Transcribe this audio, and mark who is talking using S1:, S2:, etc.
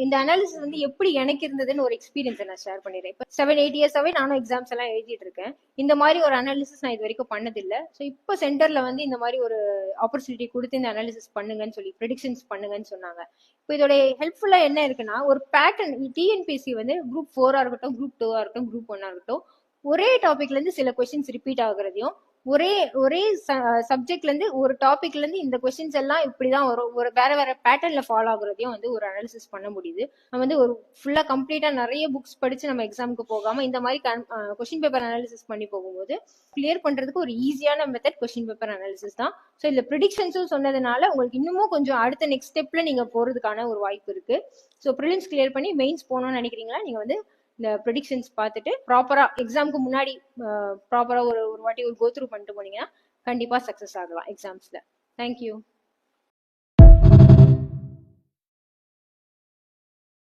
S1: இந்த அனாலிசிஸ் வந்து எப்படி எனக்கு இருந்ததுன்னு ஒரு எக்ஸ்பீரியன்ஸ் நான் ஷேர் பண்ணிடுறேன். இப்போ 7-8 இயர்ஸாவே நானும் எக்ஸாம்ஸ் எல்லாம் எழுதிட்டு இருக்கேன். இந்த மாதிரி ஒரு அனாலிசிஸ் நான் இது வரைக்கும் பண்ணதில்லை. ஸோ இப்போ சென்டர்ல வந்து இந்த மாதிரி ஒரு ஆப்பர்ச்சுனிட்டி கொடுத்து இந்த அனாலிசிஸ் பண்ணுங்கன்னு சொல்லி ப்ரெடிக்ஷன்ஸ் பண்ணுங்கன்னு சொன்னாங்க. இப்போ இதோட ஹெல்ப்ஃபுல்லா என்ன இருக்குன்னா, ஒரு பேட்டர்ன் டிஎன்பிஎஸ்சி வந்து குரூப் 4 இருக்கட்டும், குரூப் 2 இருக்கட்டும், குரூப் 1 இருக்கட்டும், ஒரே டாபிக்ல இருந்து சில கொஸ்டின்ஸ் ரிப்பீட் ஆகுறதையும், ஒரே ஒரே சப்ஜெக்ட்ல இருந்து ஒரு டாபிக்ல இருந்து இந்த கொஸ்டின்ஸ் எல்லாம் இப்படிதான் வரும், ஒரு வேற வேற பேட்டர்ன்ல ஃபாலோ ஆகுறதையும் வந்து ஒரு அனாலிசிஸ் பண்ண முடியுது. நம்ம வந்து ஒரு ஃபுல்லா கம்ப்ளீட்டா நிறைய புக்ஸ் படிச்சு நம்ம எக்ஸாமுக்கு போகாம இந்த மாதிரி கொஸ்டின் பேப்பர் அனாலிசிஸ் பண்ணி போகும்போது கிளியர் பண்றதுக்கு ஒரு ஈஸியான மெத்தட் கொஸ்டின் பேப்பர் அனாலிசிஸ் தான். ஸோ இதுல ப்ரிடிக்ஷன்ஸும் சொன்னதுனால உங்களுக்கு இன்னமும் கொஞ்சம் அடுத்த நெக்ஸ்ட் ஸ்டெப்ல நீங்க போறதுக்கான ஒரு வாய்ப்பு இருக்கு. ஸோ ப்ரிலிம்ஸ் கிளியர் பண்ணி மெயின்ஸ் போகணும்னு நினைக்கிறீங்களா, நீங்க வந்து இந்த ப்ரெடிக்ஷன்ஸ் பார்த்துட்டு ப்ராப்பரா எக்ஸாமுக்கு முன்னாடி ப்ராப்பரா ஒரு வாட்டி ஒரு கோத்ரூ பண்ணிட்டு போனீங்கன்னா கண்டிப்பா சக்சஸ் ஆகலாம் எக்ஸாம்ஸ்ல. தேங்க்யூ.